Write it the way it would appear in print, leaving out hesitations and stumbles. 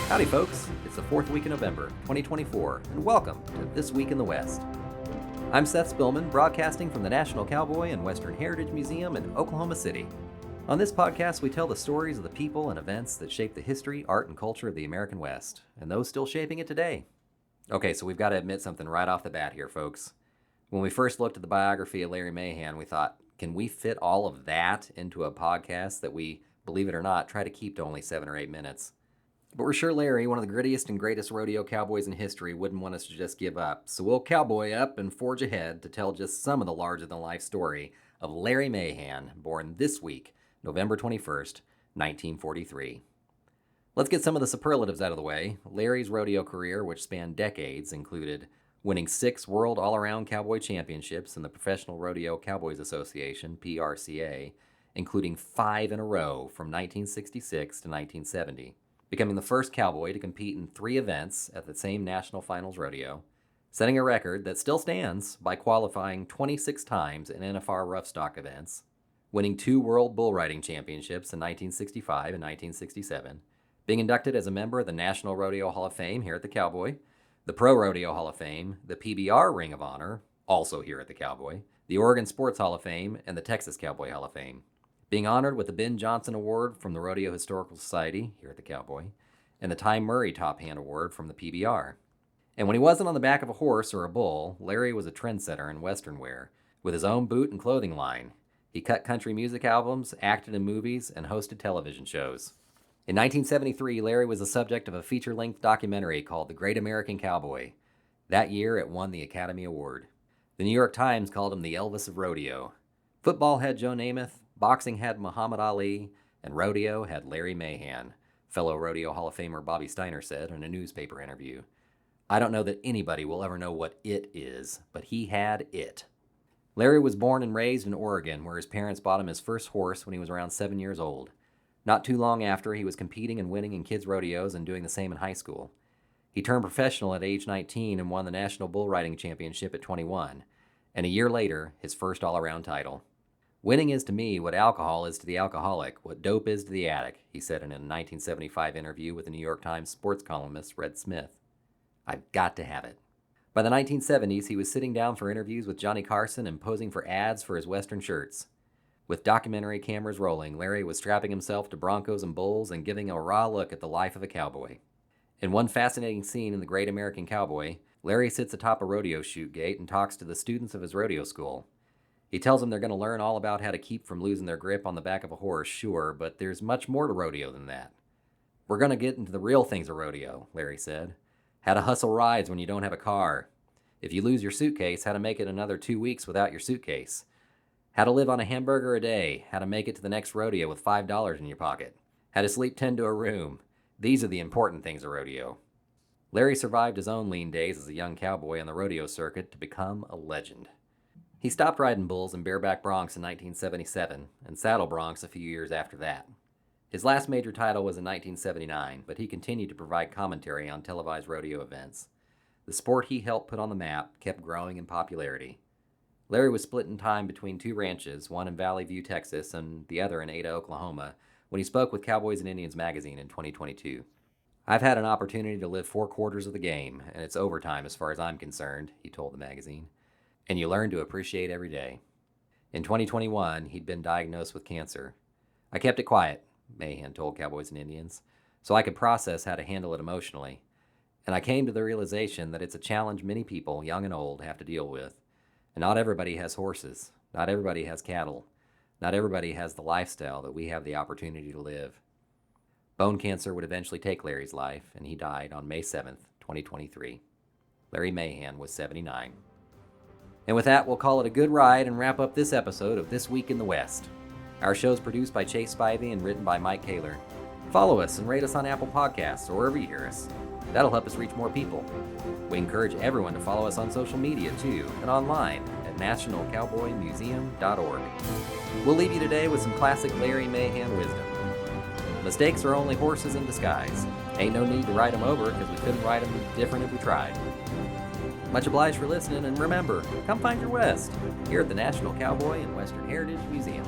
Howdy folks, it's the 4th week in November, 2024, and welcome to This Week in the West. I'm Seth Spillman, broadcasting from the National Cowboy and Western Heritage Museum in Oklahoma City. On this podcast, we tell the stories of the people and events that shape the history, art, and culture of the American West, and those still shaping it today. Okay, so we've got to admit something right off the bat here, folks. When we first looked at the biography of Larry Mahan, we thought, can we fit all of that into a podcast that we, believe it or not, try to keep to only 7 or 8 minutes? But we're sure Larry, one of the grittiest and greatest rodeo cowboys in history, wouldn't want us to just give up. So we'll cowboy up and forge ahead to tell just some of the larger-than-life story of Larry Mahan, born this week, November 21st, 1943. Let's get some of the superlatives out of the way. Larry's rodeo career, which spanned decades, included winning 6 World All-Around Cowboy Championships in the Professional Rodeo Cowboys Association, PRCA, including 5 in a row from 1966 to 1970. Becoming the first cowboy to compete in 3 events at the same National Finals Rodeo, setting a record that still stands by qualifying 26 times in NFR rough stock events, winning 2 World Bull Riding Championships in 1965 and 1967, being inducted as a member of the National Rodeo Hall of Fame here at the Cowboy, the Pro Rodeo Hall of Fame, the PBR Ring of Honor, also here at the Cowboy, the Oregon Sports Hall of Fame, and the Texas Cowboy Hall of Fame. Being honored with the Ben Johnson Award from the Rodeo Historical Society here at the Cowboy, and the Ty Murray Top Hand Award from the PBR. And when he wasn't on the back of a horse or a bull, Larry was a trendsetter in Western wear, with his own boot and clothing line. He cut country music albums, acted in movies, and hosted television shows. In 1973, Larry was the subject of a feature-length documentary called The Great American Cowboy. That year, it won the Academy Award. The New York Times called him the Elvis of Rodeo. Football had Joe Namath, boxing had Muhammad Ali, and rodeo had Larry Mahan, fellow Rodeo Hall of Famer Bobby Steiner said in a newspaper interview. I don't know that anybody will ever know what it is, but he had it. Larry was born and raised in Oregon, where his parents bought him his first horse when he was around 7 years old. Not too long after, he was competing and winning in kids' rodeos and doing the same in high school. He turned professional at age 19 and won the National Bull Riding Championship at 21, and a year later, his first all-around title. Winning is to me what alcohol is to the alcoholic, what dope is to the addict, he said in a 1975 interview with the New York Times sports columnist Red Smith. I've got to have it. By the 1970s, he was sitting down for interviews with Johnny Carson and posing for ads for his Western shirts. With documentary cameras rolling, Larry was strapping himself to broncos and bulls and giving a raw look at the life of a cowboy. In one fascinating scene in The Great American Cowboy, Larry sits atop a rodeo chute gate and talks to the students of his rodeo school. He tells them they're going to learn all about how to keep from losing their grip on the back of a horse, sure, but there's much more to rodeo than that. We're going to get into the real things of rodeo, Larry said. How to hustle rides when you don't have a car. If you lose your suitcase, how to make it another 2 weeks without your suitcase. How to live on a hamburger a day. How to make it to the next rodeo with $5 in your pocket. How to sleep 10 to a room. These are the important things of rodeo. Larry survived his own lean days as a young cowboy on the rodeo circuit to become a legend. He stopped riding bulls and bareback broncs in 1977, and saddle broncs a few years after that. His last major title was in 1979, but he continued to provide commentary on televised rodeo events. The sport he helped put on the map kept growing in popularity. Larry was split in time between 2 ranches, one in Valley View, Texas, and the other in Ada, Oklahoma, when he spoke with Cowboys and Indians magazine in 2022. I've had an opportunity to live 4 quarters of the game, and it's overtime as far as I'm concerned, he told the magazine. And you learn to appreciate every day. In 2021, he'd been diagnosed with cancer. I kept it quiet, Mahan told Cowboys and Indians, so I could process how to handle it emotionally. And I came to the realization that it's a challenge many people, young and old, have to deal with. And not everybody has horses. Not everybody has cattle. Not everybody has the lifestyle that we have the opportunity to live. Bone cancer would eventually take Larry's life, and he died on May 7th, 2023. Larry Mahan was 79. And with that, we'll call it a good ride and wrap up this episode of This Week in the West. Our show is produced by Chase Spivey and written by Mike Kaler. Follow us and rate us on Apple Podcasts or wherever you hear us. That'll help us reach more people. We encourage everyone to follow us on social media too, and online at nationalcowboymuseum.org. We'll leave you today with some classic Larry Mahan wisdom. Mistakes are only horses in disguise. Ain't no need to ride them over because we couldn't ride them different if we tried. Much obliged for listening, and remember, come find your West here at the National Cowboy and Western Heritage Museum.